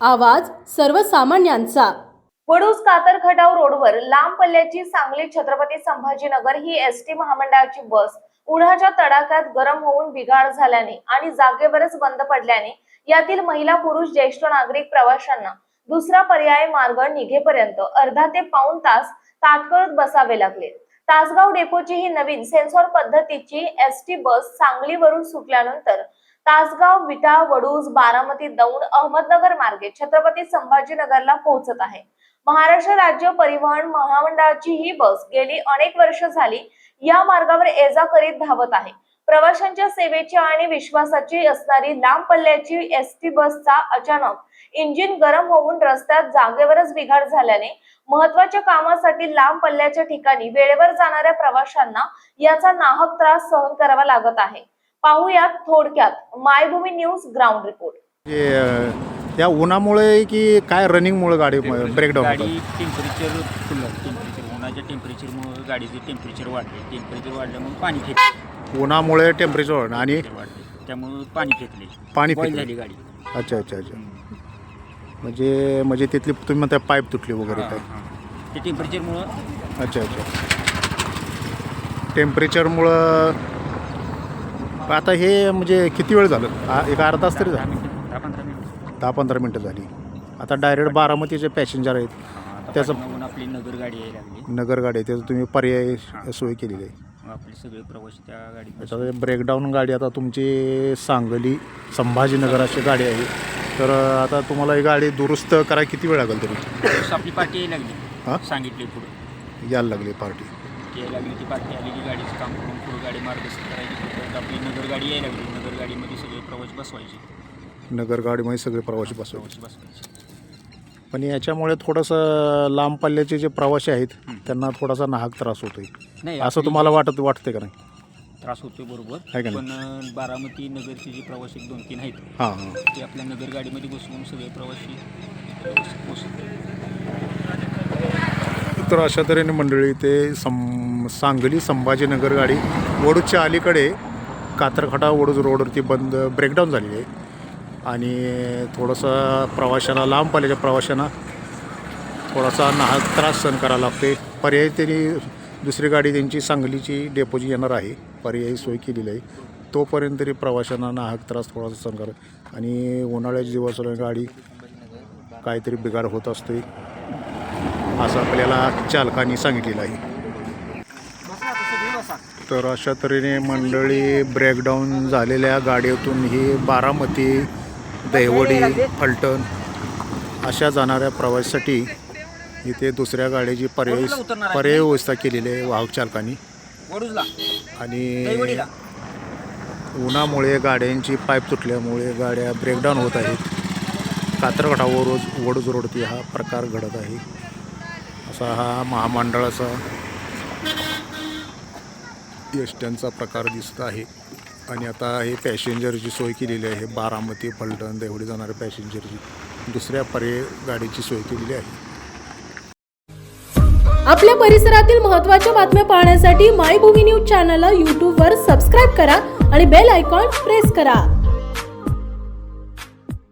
आवाज सर्वसामान्यांचा। वडूज कातर खटाव रोडवर लांब पल्ल्याची सांगली छत्रपती संभाजीनगर ही एसटी महामंडळाची बस उन्हाच्या तडाख्यात गरम होऊन बिघाड झाल्याने आणि जागेवरच बंद पडल्याने यातील महिला पुरुष ज्येष्ठ नागरिक प्रवाशांना दुसरा पर्याय मार्ग निघेपर्यंत अर्धा ते पाऊण तास ताटकळत बसावे लागले। तासगाव डेपोची ही नवीन सेन्सॉर पद्धतीची एसटी बस सांगलीवरून सुटल्यानंतर तासगाव, विटा, वडूज, बारामती, दौंड, अहमदनगर मार्गे छत्रपती संभाजीनगरला पोहोचत आहे। महाराष्ट्र राज्य परिवहन महामंडळाची ही बस गेली अनेक वर्ष झाली या मार्गावर ये-जा करीत धावत आहे। प्रवाशांच्या सेवेची आणि विश्वासाची असणारी लांब पल्ल्याची एसटी बसचा अचानक इंजिन गरम होऊन रस्त्यात जागेवरच बिघाड झाल्याने महत्त्वाच्या कामासाठी लांब पल्ल्याच्या ठिकाणी वेळेवर जाणाऱ्या प्रवाशांना याचा नाहक त्रास सहन करावा लागत आहे। पाहूयात थोडक्यात मायभूमी न्यूज ग्राउंड रिपोर्ट। त्या उन्हामुळे की काय रनिंगमुळे गाडी ब्रेकडाऊन गाडी टेम्परेचर फुल टेम्परेचर उन्हाच्या टेम्परेचरमुळे गाडीचे टेम्परेचर वाढले। टेम्परेचर वाढल्यामुळे पाणी फेकले। उन्हामुळे टेम्परेचर वाढलं आणि त्यामुळे पाणी फेकले, पाणी बॉईल फेकले झाली गाडी। अच्छा अच्छा अच्छा म्हणजे तिथली तुम्ही म्हणता पाईप तुटली वगैरे काय? ते टेम्परेचरमुळं। अच्छा अच्छा टेम्परेचरमुळं आता हे म्हणजे किती वेळ झालं? एक अर्धा तास तरी झालं? 10-15 मिनटं झाली। आता डायरेक्ट बारामतीचे पॅसेंजर आहेत त्याचं आपली नगर गाडी यायला लागली। नगर गाडी आहे त्याचं तुम्ही पर्याय सोय केलेली आहे। आपले सगळे प्रवासी त्या गाडीत आता ब्रेकडाऊन गाडी आता तुमची सांगली संभाजीनगर अशी गाडी आहे। तर आता तुम्हाला ही गाडी दुरुस्त करा किती वेळ लागेल तरी? आपली पार्टी यायला लागली। हां सांगितले पुढे यायला लागली पार्टी यायला लागली। ती पार्टी आली की गाडीचं काम करून पुढे गाडी मार्गस्थ करायची। आपली नगर गाडी यायला लागली। नगर गाडीमध्ये सगळे प्रवासी बसवायचे। नगर गाडीमध्ये सगळे प्रवासी बसवायचे। पण याच्यामुळे थोडंसं लांब पल्ल्याचे जे प्रवासी आहेत त्यांना थोडासा नाहक त्रास होतोय नाही असं तुम्हाला वाटते का नाही? त्रास होतोय बरोबर, आहे का पण बारामती नगरचे जे प्रवासी 2-3 आहेत हां हां ते आपल्या नगर गाडीमध्ये बसवून सगळे प्रवासी पोहोचतात। तर अशा तऱ्हेने मंडळी ते सांगली संभाजीनगर गाडी वडूजच्या अलीकडे कातरखटा वडूज रोडवरती बंद ब्रेकडाऊन झालेली आहे आणि थोडंसं प्रवाशांना लांब पल्ल्याच्या प्रवाशांना थोडासा नाहक त्रास सहन करावा लागते। पर्यायी त्यांनी दुसरी गाडी त्यांची सांगलीची डेपोची येणार आहे, पर्यायी सोय केलेली आहे। तोपर्यंत तरी प्रवाशांना नाहक त्रास थोडासा सहन करा आणि उन्हाळ्याच्या दिवसाला गाडी काहीतरी बिघाड होत असते असं आपल्याला चालकांनी सांगितलेलं आहे। तर अशा तऱ्हेने मंडळी ब्रेकडाऊन झालेल्या गाडीतून ही बारामती, दहिवडी, फलटण अशा जाणाऱ्या प्रवासासाठी इथे दुसऱ्या गाडीची पर्याय व्यवस्था केलेली आहे वाहक चालकांनी। आणि उन्हामुळे गाड्यांची पाईप तुटल्यामुळे गाड्या ब्रेकडाऊन होत आहेत। कातरखटावर वडूज रोडती हा प्रकार घडत आहे। असा हा महामंडळाचा एसट्यांचा प्रकार दिसत आहे। आणि आता हे पॅसेंजरची सोय केलेली आहे। बारामती, फलटण, देवडी जाणाऱ्या पॅसेंजरची दुसऱ्या पर्याय गाडीची सोय केलेली आहे। आपल्या परिसरातील महत्त्वाच्या बातम्या पाहण्यासाठी मायभूमी न्यूज चॅनलला YouTube वर सबस्क्राईब करा आणि बेल आयकॉन प्रेस करा।